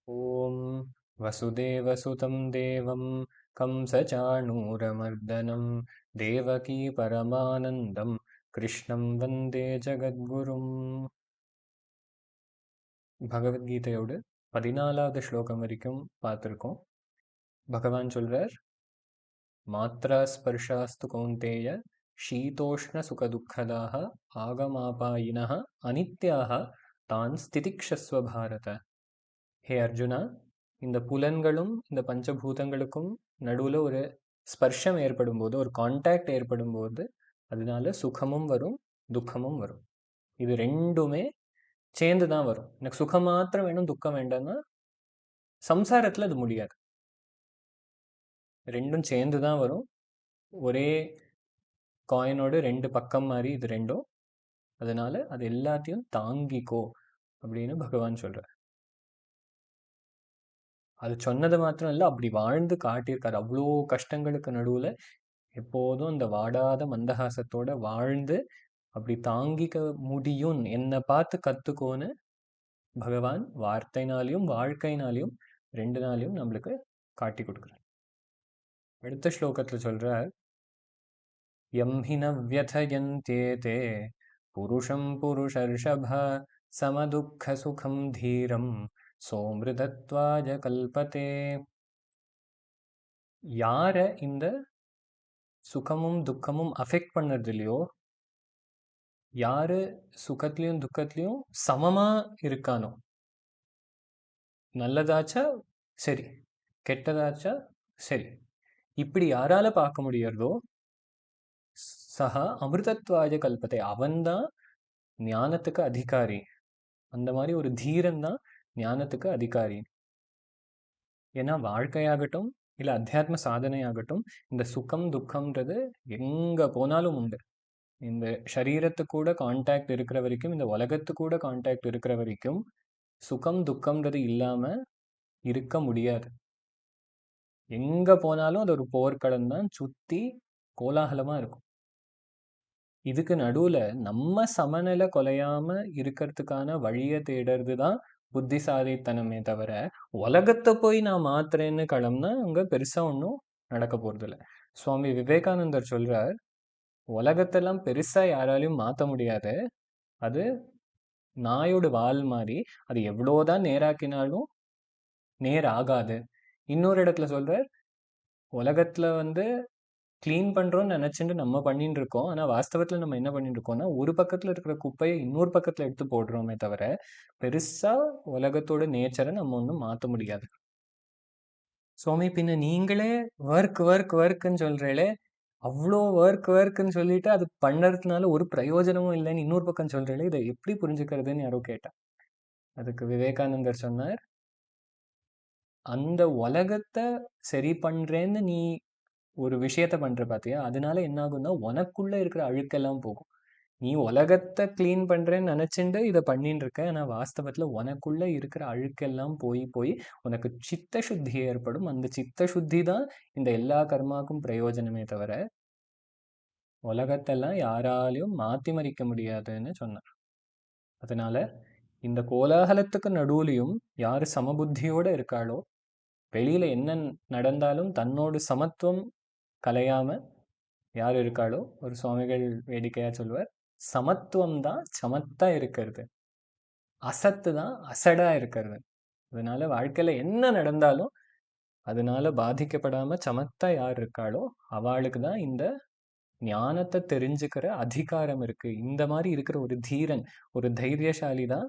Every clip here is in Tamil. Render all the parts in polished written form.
ॐ वसुदेवसुतं देवं कंसचाणूरमर्दनं देवकी परमानन्दं कृष्णं वन्दे ஜகத்குரும். பகவத்கீதையோடு 14வது ஸ்லோகம் வரைக்கும் பார்த்துருக்கோம். பகவான் சொல்றார், மாத்ரா ஸ்பர்ஷாஸ்து கௌந்தேய ஷீதோஷ்ண சுகதுக்கதாக ஆகமாபாயினः அனித்யாக தான் ஸ்திதிக்ஷஸ்வ பாரத. ஹே அர்ஜுனா, இந்த புலன்களும் இந்த பஞ்சபூதங்களுக்கும் நடுவில் ஒரு ஸ்பர்ஷம் ஏற்படும் போது, ஒரு கான்டாக்ட் ஏற்படும் போது அதனால சுகமும் வரும், துக்கமும் வரும். இது ரெண்டுமே சேர்ந்து தான் வரும். எனக்கு சுகம் மாத்திரம் வேணும், துக்கம் வேண்டாம்னா சம்சாரத்தில் அது முடியாது. ரெண்டும் சேர்ந்து தான் வரும். ஒரே காயினோட ரெண்டு பக்கம் மாதிரி இது ரெண்டும். அதனால அது எல்லாத்தையும் தாங்கிக்கோ அப்படின்னு பகவான் சொல்றார். அது சொன்னது மாத்திரம் இல்லை, அப்படி வாழ்ந்து காட்டியிருக்காரு. அவ்வளோ கஷ்டங்களுக்கு நடுவில் எப்போதும் அந்த வாடாத மந்தஹாசத்தோட வாழ்ந்து அப்படி தாங்கிக்க முடியும், என்னை பார்த்து கத்துக்கோன்னு பகவான் வார்த்தைனாலையும் வாழ்க்கைனாலையும் ரெண்டு நாளையும் நம்மளுக்கு காட்டி கொடுக்குறார். அடுத்த ஸ்லோகத்துல சொல்றார், யம் ஹின வியதயந்தேதே புருஷம் புருஷர்ஷப சமதுக்க சுகம் தீரம் சோமிருதத்வாஜ கல்பதே. யார இந்த சுகமும் துக்கமும் அஃபெக்ட் பண்ணுறது இல்லையோ, யாரு சுகத்திலையும் துக்கத்திலையும் சமமா இருக்கானோ, நல்லதாச்சா சரி, கெட்டதாச்சா சரி, இப்படி யாரால பார்க்க முடியறதோ சஹா அமிர்தத்வாஜ கல்பத்தை, அவன்தான் ஞானத்துக்கு அதிகாரி. அந்த மாதிரி ஒரு தீரன் தான் ஞானத்துக்கு அதிகாரி. ஏன்னா வாழ்க்கையாகட்டும் இல்லை அத்தியாத்ம சாதனையாகட்டும், இந்த சுகம் துக்கம்ன்றது எங்க போனாலும் உண்டு. இந்த சரீரத்து கூட கான்டாக்ட் இருக்கிற வரைக்கும், இந்த உலகத்து கூட கான்டாக்ட் இருக்கிற வரைக்கும் சுகம் துக்கம்ன்றது இல்லாம இருக்க முடியாது. எங்க போனாலும் அது ஒரு போர்க்களம் தான், சுத்தி கோலாகலமா இருக்கும். இதுக்கு நடுவுல நம்ம சமநிலை கொலையாம இருக்கிறதுக்கான வழியை தேடுறது தான் புத்திசாலித்தனமே தவிர, உலகத்தை போய் நான் மாத்துறேன்னு கிளம்புனா அங்க பெருசா ஒன்றும் நடக்க போறது இல்லை. சுவாமி விவேகானந்தர் சொல்றார், உலகத்தெல்லாம் பெருசா யாராலையும் மாத்த முடியாது. அது நாயோட வால் மாதிரி, அது எவ்வளோதான் நேராக்கினாலும் நேர் ஆகாது. இன்னொரு இடத்துல சொல்றார், உலகத்துல க்ளீன் பண்றோம்னு நினைச்சுட்டு நம்ம பண்ணிட்டு இருக்கோம். ஆனா வாஸ்தவத்துல நம்ம என்ன பண்ணிட்டு இருக்கோம்னா, ஒரு பக்கத்துல இருக்கிற குப்பையை இன்னொரு பக்கத்துல எடுத்து போடுறோமே தவிர, பெருசா உலகத்தோட நேச்சரை நம்ம ஒன்றும் மாற்ற முடியாது. சுவாமி, பின்ன நீங்களே ஒர்க் ஒர்க் ஒர்க்குன்னு சொல்றீங்களே, அவ்வளோ ஒர்க் ஒர்க்குன்னு சொல்லிட்டு அது பண்ணறதுனால ஒரு பிரயோஜனமும் இல்லைன்னு இன்னொரு பக்கம் சொல்றீங்களே, இதை எப்படி புரிஞ்சுக்கிறதுன்னு யாரோ கேட்டா. அதுக்கு விவேகானந்தர் சொன்னார், அந்த உலகத்தை சரி பண்றேன்னு நீ ஒரு விஷயத்த பண்ற பாத்தியா, அதனால என்ன ஆகும்னா உனக்குள்ள இருக்கிற அழுக்கெல்லாம் போகும். நீ உலகத்தை கிளீன் பண்றேன்னு நினைச்சுட்டு இதை பண்ணிட்டு இருக்க, ஆனா வாஸ்தவத்துல உனக்குள்ள இருக்கிற அழுக்கெல்லாம் போய் போய் உனக்கு சித்த சுத்தி ஏற்படும். அந்த சித்த சுத்தி தான் இந்த எல்லா கர்மாக்கும் பிரயோஜனமே தவிர, உலகத்தெல்லாம் யாராலையும் மாத்தி மறிக்க முடியாதுன்னு சொன்னார். அதனால இந்த கோலாகலத்துக்கு நடுவுலையும் யாரு சமபுத்தியோட இருக்காளோ, வெளியில என்ன நடந்தாலும் தன்னோட சமத்துவம் கலையாம யார் இருக்காளோ, ஒரு சுவாமிகள் வேடிக்கையா சொல்லுவார், சமத்துவம் தான் சமத்தா இருக்கிறது, அசத்து தான் அசடா இருக்கிறது. அதனால வாழ்க்கையில என்ன நடந்தாலும் அதனால பாதிக்கப்படாம சமத்தா யார் இருக்காளோ அவளுக்கு தான் இந்த ஞானத்தை தெரிஞ்சுக்கிற அதிகாரம் இருக்கு. இந்த மாதிரி இருக்கிற ஒரு தீரன், ஒரு தைரியசாலி தான்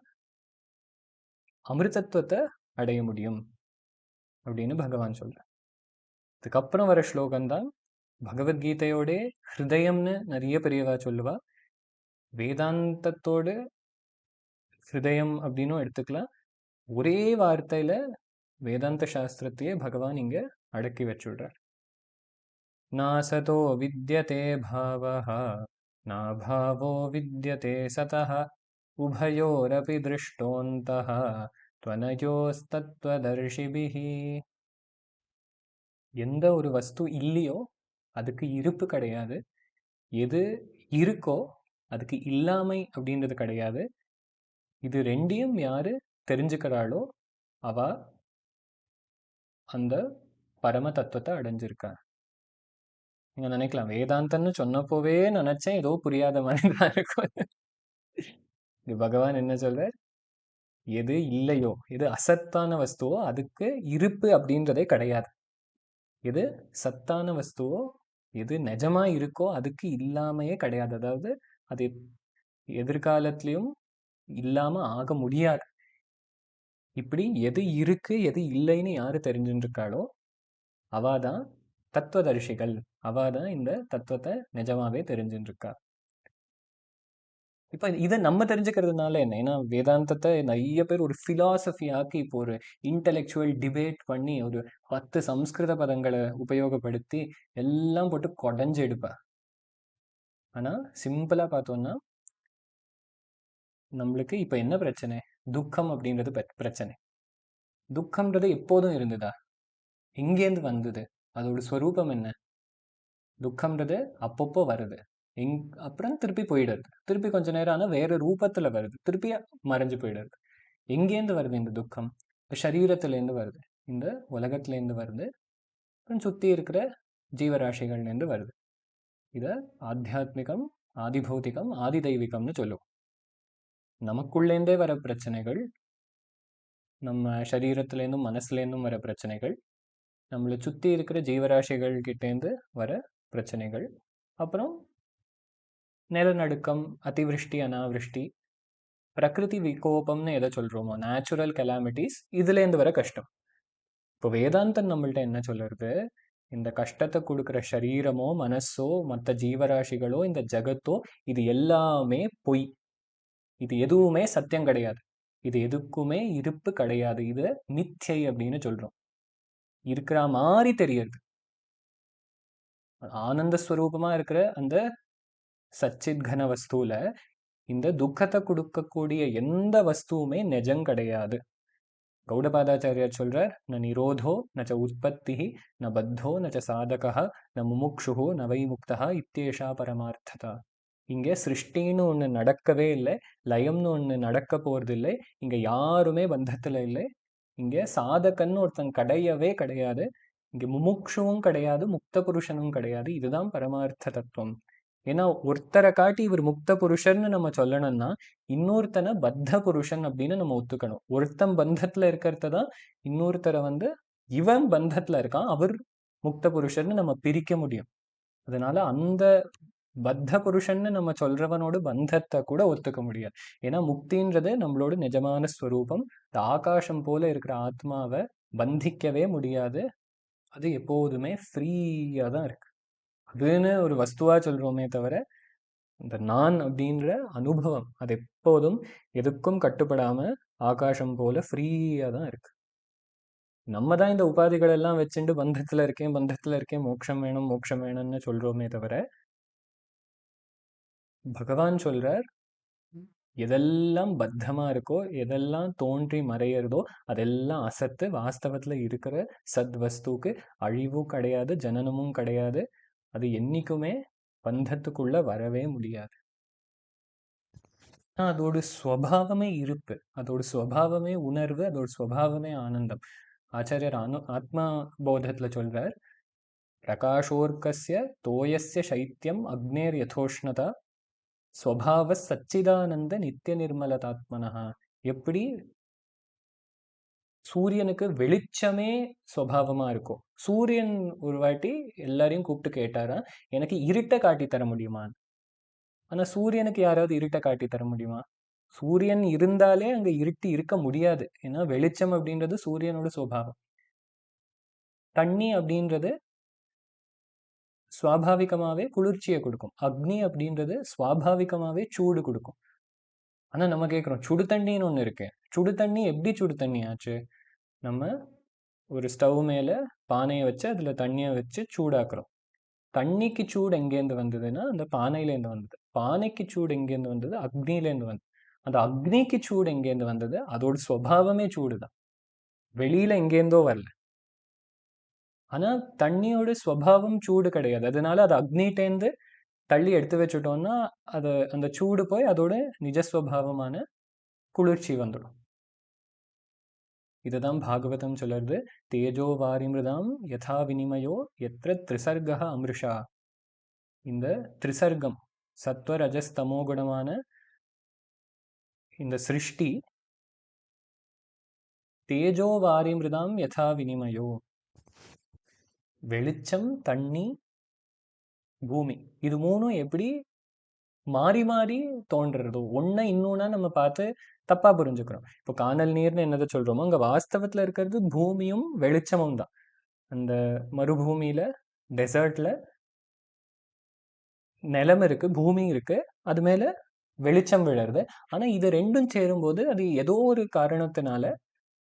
அமிர்தத்துவத்தை அடைய முடியும் அப்படின்னு பகவான் சொல்ற. இதுக்கப்புறம் வர ஸ்லோகம் தான் பகவத்கீதையோட ஹிருதயம்னு நிறைய பெரியவா சொல்லுவா. வேதாந்தத்தோடு ஹிருதயம் அப்படின்னும் எடுத்துக்கலாம். ஒரே வார்த்தையில வேதாந்த சாஸ்திரத்தையே பகவான் இங்க அடக்கி வச்சுடுறார். நாசதோ வித்யதே பாவஹ நாபாவோ வித்யதே சதஹ உபயோரபி திருஷ்டோந்தஹ த்வனயோஸ்தத்வதர்ஷிபிஹி. எந்த ஒரு வஸ்து இல்லையோ அதுக்கு இருப்பு கிடையாது, எது இருக்கோ அதுக்கு இல்லாமை அப்படின்றது கிடையாது. இது ரெண்டையும் யாரு தெரிஞ்சுக்கிறாளோ அவ அந்த பரம தத்துவத்தை அடைஞ்சிருக்கார். நீங்க நினைக்கலாம், வேதாந்தம்னு சொன்னப்போவே நினைச்சேன் ஏதோ புரியாத மாதிரி தான் இருக்கும். இது பகவான் என்ன சொல்றார்? எது இல்லையோ, எது அசத்தான வஸ்துவோ அதுக்கு இருப்பு அப்படின்றதே கிடையாது. எது சத்தான வஸ்துவோ, எது நிஜமா இருக்கோ அதுக்கு இல்லாமையே கிடையாது. அதாவது அது எதிர்காலத்திலையும் இல்லாம ஆக முடியாது. இப்படி எது இருக்கு எது இல்லைன்னு யாரு தெரிஞ்சுட்டு இருக்காளோ அவாதான் தத்துவதரிசிகள். அவாதான் இந்த தத்துவத்தை நிஜமாவே தெரிஞ்சுட்டு இருக்கா. இப்ப இதை நம்ம தெரிஞ்சுக்கிறதுனால என்ன? ஏன்னா வேதாந்தத்தை நிறைய பேர் ஒரு பிலாசபி ஆக்கி இப்போ ஒரு இன்டெலெக்சுவல் டிபேட் பண்ணி ஒரு 10 சம்ஸ்கிருத பதங்களை உபயோகப்படுத்தி எல்லாம் போட்டு கொடைஞ்சு எடுப்பா. ஆனா சிம்பிளா பார்த்தோம்னா நம்மளுக்கு இப்ப என்ன பிரச்சனை? துக்கம் அப்படின்றது பிரச்சனை. துக்கம்ன்றது எப்போதும் இருந்ததா? எங்கேருந்து வந்தது? அதோட ஸ்வரூபம் என்ன? துக்கம்ன்றது அப்பப்போ வருது, எங் அப்புறம் திருப்பி போயிடுது, திருப்பி கொஞ்ச நேரம் ஆனால் வேற ரூபத்துல வருது, திருப்பி மறைஞ்சு போயிடுது. எங்கேருந்து வருது இந்த துக்கம்? சரீரத்திலேருந்து வருது, இந்த உலகத்திலேருந்து வருது, அப்புறம் சுற்றி இருக்கிற ஜீவராசிகள்லேருந்து வருது. இதை ஆத்தியாத்மிகம், ஆதிபௌதிகம், ஆதி தெய்வீகம்னு சொல்லுவோம். நமக்குள்ளேருந்தே வர பிரச்சனைகள், நம்ம சரீரத்திலேருந்தும் மனசுலேருந்தும் வர பிரச்சனைகள், நம்மளை சுற்றி இருக்கிற ஜீவராசிகள் கிட்டேருந்து வர பிரச்சனைகள், அப்புறம் நிலநடுக்கம், அதிவிருஷ்டி, அனாவிருஷ்டி, பிரகிருதி விகோபம்னு எதை சொல்கிறோமோ, நேச்சுரல் கெலாமிட்டிஸ், இதுலேருந்து வர கஷ்டம். இப்போ வேதாந்தம் நம்மள்ட்ட என்ன சொல்லுறது? இந்த கஷ்டத்தை கொடுக்குற சரீரமோ மனசோ மற்ற ஜீவராசிகளோ இந்த ஜகத்தோ இது எல்லாமே பொய். இது எதுவுமே சத்தியம் கிடையாது. இது எதுக்குமே இருப்பு கிடையாது. இது மித்யை அப்படின்னு சொல்றோம். இருக்கிற மாதிரி தெரியுது. ஆனந்த ஸ்வரூபமா இருக்கிற அந்த சச்சித் கன வஸ்துல இந்த துக்கத்தை கொடுக்கக்கூடிய எந்த வஸ்துவுமே நிஜம் கிடையாது. கௌடபாதாச்சாரியார் சொல்றார், ந நிரோதோ நச்ச உற்பத்தி ந பத்தோ நச்ச சாதகா ந முமுக்ஷு ந வைமுக்தா இத்தேஷா பரமார்த்ததா. இங்கே சிருஷ்டின்னு ஒன்று நடக்கவே இல்லை, லயம்னு ஒன்று நடக்க போறது இல்லை, இங்கே யாருமே பந்தத்தில் இல்லை, இங்கே சாதகன்னு ஒருத்தன் கிடையவே கிடையாது, இங்கே முமுக்ஷுவும் கிடையாது, முக்த புருஷனும் கிடையாது. இதுதான் பரமார்த்த தத்துவம். ஏன்னா ஒருத்தரை காட்டி இவர் முக்த புருஷன்னு நம்ம சொல்லணும்னா இன்னொருத்தனை பத்த புருஷன் அப்படின்னு நம்ம ஒத்துக்கணும். ஒருத்தன் பந்தத்துல இருக்கிறத தான் இன்னொருத்தரை இவன் பந்தத்துல இருக்கான், அவர் முக்த புருஷன்னு நம்ம பிரிக்க முடியும். அதனால அந்த பத்த புருஷன்னு நம்ம சொல்றவனோட பந்தத்தை கூட ஒத்துக்க முடியாது. ஏன்னா முக்தின்றது நம்மளோட நிஜமான ஸ்வரூபம். இந்த ஆகாசம் போல இருக்கிற ஆத்மாவை பந்திக்கவே முடியாது. அது எப்போதுமே ஃப்ரீயா தான் இருக்கு. அதுன்னு ஒரு வஸ்துவா சொல்றோமே தவிர இந்த நான் அப்படின்ற அனுபவம் அது எப்போதும் எதுக்கும் கட்டுப்படாம ஆகாசம் போல ஃப்ரீயா தான் இருக்கு. நம்ம தான் இந்த உபாதிகள் எல்லாம் வச்சுட்டு பந்தத்துல இருக்கேன், மோட்சம் வேணும் மோட்சம் வேணும்னு சொல்றோமே தவிர பகவான் சொல்றார், எதெல்லாம் பத்தமா இருக்கோ, எதெல்லாம் தோன்றி மறையிறதோ அதெல்லாம் அசத்து. வாஸ்தவத்துல இருக்கிற சத் வஸ்துக்கு அழிவும் கிடையாது, ஜனனமும் கிடையாது. அது என்னைக்குமே பந்தத்துக்குள்ள வரவே முடியாது. அதோட ஸ்வபாவமே இருப்பு, அதோட ஸ்வபாவமே உணர்வு, அதோட ஸ்வபாவமே ஆனந்தம். ஆச்சாரியர் ஆத்மா போதத்துல சொல்றார், பிரகாஷோர்கஸ்ய தோயஸ்ய சைத்தியம் அக்னேர் யதோஷ்ணதா ஸ்வபாவ சச்சிதானந்த நித்திய நிர்மலதாத்மனஹா. எப்படி சூரியனுக்கு வெளிச்சமே ஸ்வபாவமா இருக்கும். சூரியன் ஒரு வாட்டி எல்லாரையும் கூப்பிட்டு கேட்டாரா, எனக்கு இருட்டை காட்டி தர முடியுமா? ஆனா சூரியனுக்கு யாராவது இருட்டை காட்டி தர முடியுமா? சூரியன் இருந்தாலே அங்க இருட்டு இருக்க முடியாது. ஏன்னா வெளிச்சம் அப்படின்றது சூரியனோட சுபாவம். தண்ணி அப்படின்றது சுவாபாவிகமாவே குளிர்ச்சியை கொடுக்கும். அக்னி அப்படின்றது சுவாபாவிகமாவே சூடு கொடுக்கும். ஆனா நம்ம கேட்குறோம், சுடு தண்ணின்னு ஒன்று இருக்கு. சுடு தண்ணி எப்படி சுடு தண்ணி ஆச்சு? நம்ம ஒரு ஸ்டவ் மேல பானையை வச்சு அதுல தண்ணியை வச்சு சூடாக்குறோம். தண்ணிக்கு சூடு எங்கேருந்து வந்ததுன்னா அந்த பானையிலேருந்து வந்தது. பானைக்கு சூடு எங்கேருந்து வந்தது? அக்னியிலேருந்து வந்தது. அந்த அக்னிக்கு சூடு எங்கேருந்து வந்தது? அதோட சுவாவமே சூடு தான், வெளியில எங்கேருந்தோ வரல. ஆனா தண்ணியோட சுவாவம் சூடு கிடையாது. அதனால அது அக்னிட்டேந்து தள்ளி எடுத்து வச்சுட்டோம்னா அது அந்த சூடு போய் அதோட நிஜஸ்வபாவமான குளிர்ச்சி வந்துடும். இதுதான் பாகவதம் சொல்லுறது. தேஜோ வாரிமிருதாம் யதா வினிமயோ எத்திர த்ரிசர்கா அமிர்ஷா. இந்த த்ரிசர்க்கம் சத்வ ரஜஸ் தமோ குணமான இந்த சிருஷ்டி தேஜோ வாரிமிருதாம் யதா வினிமயோ, வெளிச்சம், தண்ணி, பூமி, இது மூணும் எப்படி மாறி மாறி தோன்றதோ, ஒன்றை இன்னொன்னா நம்ம பார்த்து தப்பா புரிஞ்சுக்கிறோம். இப்போ காணல் நீர்னு என்னதை சொல்றோமோ அங்க வாஸ்தவத்துல இருக்கிறது பூமியும் வெளிச்சமும் தான். அந்த மறுபூமியில டெசர்ட்ல நிலம் இருக்கு, பூமி இருக்கு, அது மேல வெளிச்சம் விழருது. ஆனா இது ரெண்டும் சேரும்போது அது ஏதோ ஒரு காரணத்தினால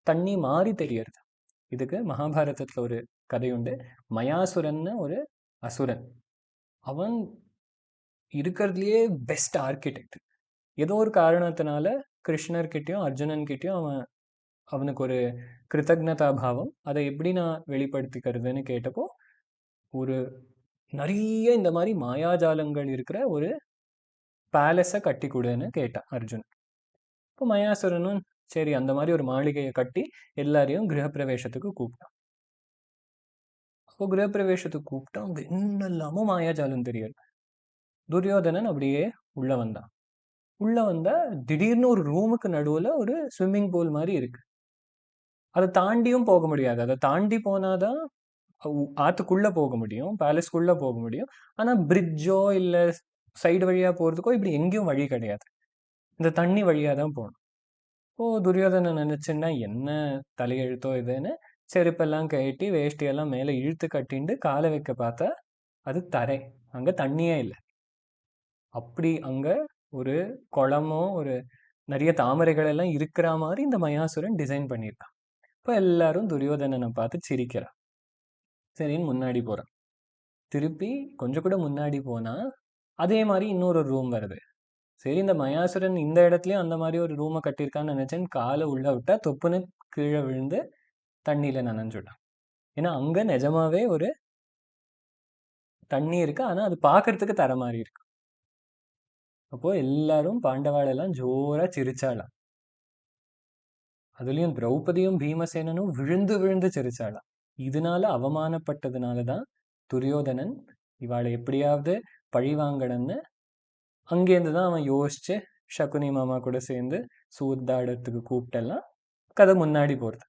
தண்ணி மாறி தெரியறது. இதுக்கு மகாபாரதத்துல ஒரு கதை உண்டு. மயாசுரன்னு ஒரு அசுரன். அவன் இருக்கிறதுலயே பெஸ்ட் ஆர்கிடெக்ட். ஏதோ ஒரு காரணத்தினால கிருஷ்ணர்கிட்டயும் அர்ஜுனன் கிட்டயும் அவனுக்கு ஒரு கிருத்தக்னதா பாவம். அதை எப்படி நான் வெளிப்படுத்திக்கிறதுன்னு கேட்டப்போ, ஒரு நிறைய இந்த மாதிரி மாயாஜாலங்கள் இருக்கிற ஒரு பேலஸை கட்டி கொடுன்னு கேட்டான் அர்ஜுன். இப்போ மயாசுரனும் சரி அந்த மாதிரி ஒரு மாளிகையை கட்டி எல்லாரையும் கிரகப்பிரவேசத்துக்கு கூப்பிட்டான். அப்போ கிரகப்பிரவேசத்துக்கு கூப்பிட்டான். அங்க என்னெல்லாமோ மாயாஜாலம் தெரியாது. துரியோதனன் அப்படியே உள்ள வந்தான். உள்ள வந்தா திடீர்னு ஒரு ரூமுக்கு நடுவுல ஒரு ஸ்விம்மிங் பூல் மாதிரி இருக்கு. அதை தாண்டியும் போக முடியாது. அதை தாண்டி போனாதான் ஆத்துக்குள்ள போக முடியும், பேலஸ்க்குள்ள போக முடியும். ஆனா பிரிட்ஜோ இல்ல சைடு வழியா போறதுக்கோ இப்படி எங்கேயும் வழி கிடையாது. இந்த தண்ணி வழியா தான் போகணும். ஓ, துரியோதனன் நினைச்சுன்னா என்ன தலையெழுத்தோ இதுன்னு செருப்பெல்லாம் கட்டி வேஷ்டியெல்லாம் மேலே இழுத்து கட்டிண்டு காலை வைக்க பார்த்தா அது தரை, அங்க தண்ணியே இல்லை. அப்படி அங்க ஒரு குளமோ ஒரு நிறைய தாமரைகள் எல்லாம் இருக்கிற மாதிரி இந்த மயாசுரன் டிசைன் பண்ணியிருக்கான். இப்போ எல்லாரும் துரியோதனனை பார்த்து சிரிக்கிறான். சரின்னு முன்னாடி போறான். திருப்பி கொஞ்சம் கூட முன்னாடி போனா அதே மாதிரி இன்னொரு ரூம் வருது. சரி, இந்த மயாசுரன் இந்த இடத்துலயும் அந்த மாதிரி ஒரு ரூமை கட்டியிருக்கான்னு நினைச்சேன்னு காலை உள்ள விட்டா தொப்புன்னு கீழே விழுந்து தண்ணியில நனைஞ்சுட்டான். ஏன்னா அங்க நிஜமாவே ஒரு தண்ணி இருக்கு, ஆனா அது பார்க்கறதுக்கு தர மாதிரி இருக்கு. அப்போ எல்லாரும் பாண்டவாளெல்லாம் ஜோரா சிரிச்சாளாம். அதுலயும் திரௌபதியும் பீமசேனனும் விழுந்து விழுந்து சிரிச்சாளாம். இதனால அவமானப்பட்டதுனாலதான் துரியோதனன் இவாளை எப்படியாவது பழி வாங்கணும்னு அங்கேருந்து தான் அவன் யோசிச்சு சகுனி மாமா கூட சேர்ந்து சூதாடத்துக்கு கூப்பிட்டெல்லாம் கதை முன்னாடி போறது.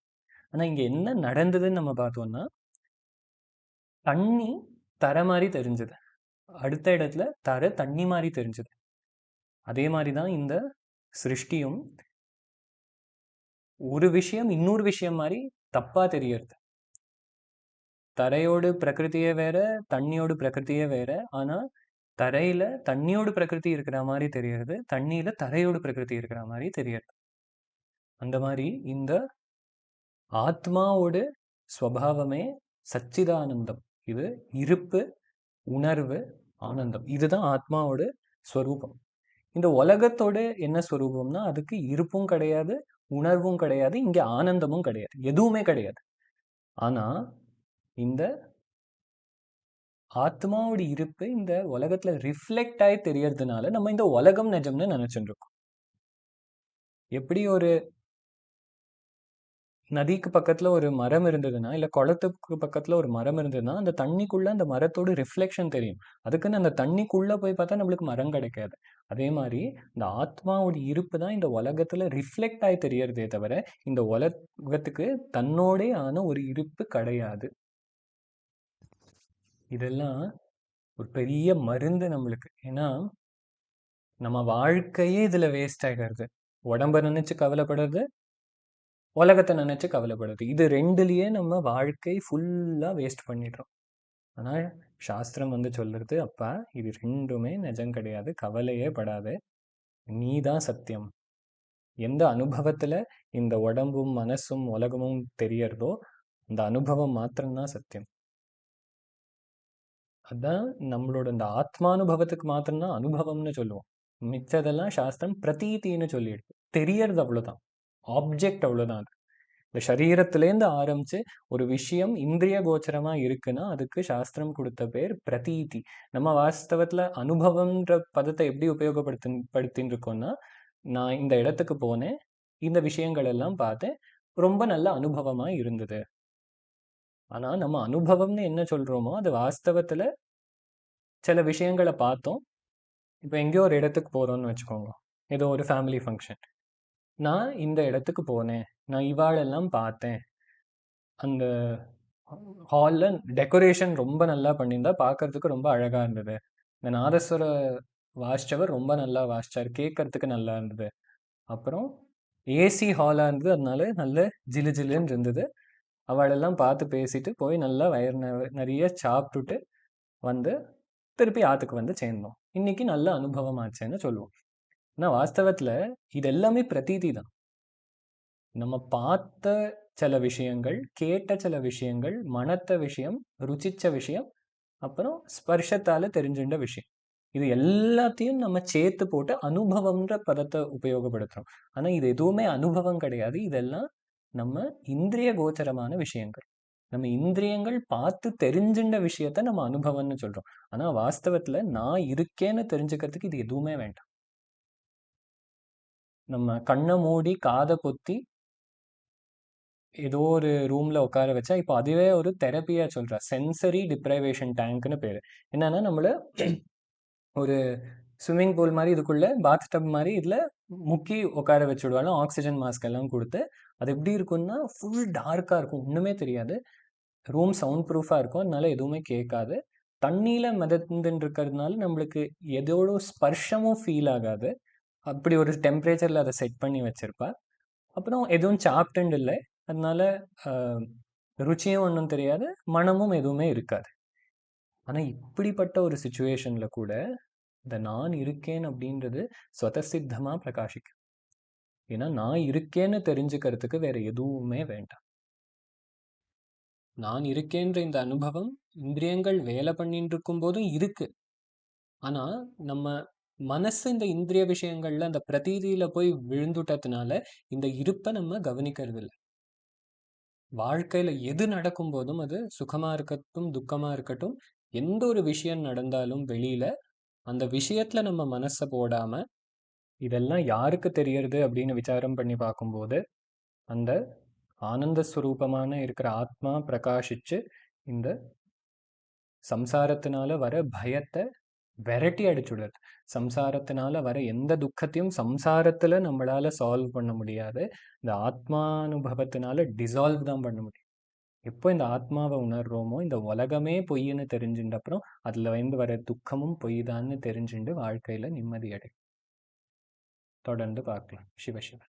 ஆனா இங்க என்ன நடந்ததுன்னு நம்ம பார்த்தோம்னா, தண்ணி தர மாதிரி தெரிஞ்சது, அடுத்த இடத்துல தர தண்ணி மாதிரி தெரிஞ்சது. அதே மாதிரிதான் இந்த சிருஷ்டியும் ஒரு விஷயம் இன்னொரு விஷயம் மாதிரி தப்பா தெரியறது. தரையோடு பிரகிருதியே வேற, தண்ணியோடு பிரகிருதியே வேற. ஆனா தரையில தண்ணியோடு பிரகிருதி இருக்கிற மாதிரி தெரியறது, தண்ணியில தரையோடு பிரகிருதி இருக்கிற மாதிரி தெரியறது. அந்த மாதிரி இந்த ஆத்மாவோட ஸ்வபாவமே சச்சிதானந்தம். இது இருப்பு, உணர்வு, ஆனந்தம். இதுதான் ஆத்மாவோட ஸ்வரூபம். இந்த உலகத்தோட என்ன ஸ்வரூபம்னா அதுக்கு இருப்பும் கிடையாது, உணர்வும் கிடையாது, இங்க ஆனந்தமும் கிடையாது, எதுவுமே கிடையாது. ஆனா இந்த ஆத்மாவோட இருப்பு இந்த உலகத்துல ரிஃப்ளெக்ட் ஆகி தெரியறதுனால நம்ம இந்த உலகம் நிஜம்னு நினைச்சுட்டு இருக்கோம். எப்படி ஒரு நதிக்கு பக்கத்துல ஒரு மரம் இருந்ததுன்னா, இல்ல குளத்துக்கு பக்கத்துல ஒரு மரம் இருந்ததுன்னா, அந்த தண்ணிக்குள்ள அந்த மரத்தோட ரிஃப்ளெக்ஷன் தெரியும். அதுக்குன்னு அந்த தண்ணிக்குள்ள போய் பார்த்தா நம்மளுக்கு மரம் கிடைக்காது. அதே மாதிரி இந்த ஆத்மாவோட இருப்பு தான் இந்த உலகத்துல ரிஃப்ளெக்ட் ஆகி தெரியறதே தவிர இந்த உலகத்துக்கு தன்னோடே ஆன ஒரு இருப்பு கிடையாது. இதெல்லாம் ஒரு பெரிய மருந்து நம்மளுக்கு. ஏன்னா நம்ம வாழ்க்கையே இதுல வேஸ்ட் ஆகிறது. உடம்ப நினைச்சு கவலைப்படுறது, உலகத்தை நினைச்சு கவலைப்படுறது, இது ரெண்டுலயே நம்ம வாழ்க்கை ஃபுல்லா வேஸ்ட் பண்ணிடுறோம். ஆனா சாஸ்திரம் சொல்றது, அப்பா இது ரெண்டுமே நிஜம் கிடையாது, கவலையே படாது, நீதான் சத்தியம். எந்த அனுபவத்துல இந்த உடம்பும் மனசும் உலகமும் தெரியறதோ அந்த அனுபவம் மாத்திரம்தான் சத்தியம். அதான் நம்மளோட இந்த ஆத்மானுபவத்துக்கு மாத்திரம்தான் அனுபவம்னு சொல்லுவோம். மிச்சதெல்லாம் சாஸ்திரம் பிரதீத்தின்னு சொல்லிடுது. தெரியறது அவ்வளவுதான், ஆப்ஜெக்ட் அவ்வளவுதான். அது இந்த சரீரத்திலேருந்து ஆரம்பிச்சு ஒரு விஷயம் இந்திரிய கோச்சரமா இருக்குன்னா அதுக்கு சாஸ்திரம் கொடுத்த பேர் பிரதீதி. நம்ம வாஸ்தவத்துல அனுபவம்ன்ற பதத்தை எப்படி உபயோகப்படுத்தின்னு இருக்கோம்னா, நான் இந்த இடத்துக்கு போனேன், இந்த விஷயங்கள் எல்லாம் பார்த்தேன், ரொம்ப நல்ல அனுபவமா இருந்தது. ஆனா நம்ம அனுபவம்னு என்ன சொல்றோமோ அது வாஸ்தவத்துல சில விஷயங்கள பார்த்தோம். இப்ப எங்கேயோ ஒரு இடத்துக்கு போறோம்னு வச்சுக்கோங்க. ஏதோ ஒரு ஃபேமிலி ஃபங்ஷன். நான் இந்த இடத்துக்கு போனேன். நான் இவாளெல்லாம் பார்த்தேன். அந்த ஹால்ல டெக்கரேஷன் ரொம்ப நல்லா பண்ணியிருந்தா பார்க்கறதுக்கு ரொம்ப அழகா இருந்தது. இந்த நாதஸ்வர வாசிச்சவர் ரொம்ப நல்லா வாசிச்சார். கேட்கறதுக்கு நல்லா இருந்தது. அப்புறம் ஏசி ஹாலா இருந்தது. அதனால நல்ல ஜிலு ஜிலுன்னு இருந்தது. அவளெல்லாம் பார்த்து பேசிட்டு போய் நல்லா வயிறு நிறைய சாப்பிட்டுட்டு வந்து திருப்பி ஆத்துக்கு வந்து சேர்ந்தோம். இன்னைக்கு நல்ல அனுபவம் ஆச்சுன்னு சொல்லுவோம். ஆனா வாஸ்தவத்துல இது எல்லாமே பிரதீதி தான். நம்ம பார்த்த சில விஷயங்கள், கேட்ட சில விஷயங்கள், மணத்த விஷயம், ருசிச்ச விஷயம், அப்புறம் ஸ்பர்ஷத்தால தெரிஞ்சுண்ட விஷயம். இது எல்லாத்தையும் நம்ம சேர்த்து போட்டு அனுபவம்ன்ற பதத்தை உபயோகப்படுத்துறோம். ஆனா இது எதுவுமே அனுபவம் கிடையாது. இதெல்லாம் நம்ம இந்திரிய கோச்சரமான விஷயங்கள். நம்ம இந்திரியங்கள் பார்த்து தெரிஞ்சுண்ட விஷயத்த நம்ம அனுபவம்னு சொல்றோம். ஆனா வாஸ்தவத்துல நான் இருக்கேன்னு தெரிஞ்சுக்கிறதுக்கு இது எதுவுமே வேண்டாம். நம்ம கண்ணை மூடி காதை பொத்தி ஏதோ ஒரு ரூம்ல உட்கார வச்சா இப்போ அதுவே ஒரு தெரப்பியா சொல்றா. சென்சரி டிப்ரைவேஷன் டேங்க்னு பேரு. என்னன்னா நம்மள ஒரு ஸ்விம்மிங் பூல் மாதிரி இதுக்குள்ள பாத் டப் மாதிரி இதுல முக்கி உட்கார வச்சு விடுவாங்க. ஆக்சிஜன் மாஸ்க் எல்லாம் கொடுத்து அது எப்படி இருக்கும்னா ஃபுல் டார்க்கா இருக்கும். ஒண்ணுமே தெரியாது. ரூம் சவுண்ட் ப்ரூஃபா இருக்கும். அதனால எதுவுமே கேட்காது. தண்ணியில மிதந்துட்டு இருக்கிறதுனால நம்மளுக்கு எதோட ஸ்பர்ஷமும் ஃபீல் ஆகாது. அப்படி ஒரு டெம்பரேச்சர்ல அதை செட் பண்ணி வச்சிருப்பா. அப்புறம் எதுவும் சாப்பிட்டுன்னு இல்லை. அதனால ஆஹ், ருச்சியும் ஒன்றும் தெரியாது, மனமும் எதுவுமே இருக்காது. ஆனா இப்படிப்பட்ட ஒரு சுச்சுவேஷன்ல கூட இந்த நான் இருக்கேன் அப்படின்றது ஸ்வதசித்தமா பிரகாசிக்கும். ஏன்னா நான் இருக்கேன்னு தெரிஞ்சுக்கிறதுக்கு வேற எதுவுமே வேண்டாம். நான் இருக்கேன்ற இந்த அனுபவம் இந்திரியங்கள் வேலை பண்ணிட்டு இருக்கும் போதும் இருக்கு. ஆனா நம்ம மனசு இந்த இந்திரிய விஷயங்கள்ல அந்த பிரதீதியில போய் விழுந்துட்டதுனால இந்த இருப்பை நம்ம கவனிக்கிறது இல்ல. வாழ்க்கையில எது நடக்கும் போதும் அது சுகமா இருக்கட்டும் துக்கமா இருக்கட்டும், எந்த ஒரு விஷயம் நடந்தாலும் வெளியில அந்த விஷயத்துல நம்ம மனசை போடாம இதெல்லாம் யாருக்கு தெரியறது அப்படின்னு விசாரம் பண்ணி பார்க்கும்போது அந்த ஆனந்த ஸ்வரூபமான இருக்கிற ஆத்மா பிரகாசிச்சு இந்த சம்சாரத்தினால வர பயத்தை விரட்டி அடிச்சுடுறது. சம்சாரத்தினால வர எந்த துக்கத்தையும் சம்சாரத்துல நம்மளால சால்வ் பண்ண முடியாது. இந்த ஆத்மானுபவத்தினால டிசால்வ் தான் பண்ண முடியும். எப்போ இந்த ஆத்மாவை உணர்றோமோ இந்த உலகமே பொய்ன்னு தெரிஞ்சுட்ட அப்புறம் அதுல வந்து வர துக்கமும் பொய் தான்னு தெரிஞ்சுட்டு வாழ்க்கையில நிம்மதி அடை. தொடர்ந்து பார்க்கலாம். சிவ சிவ.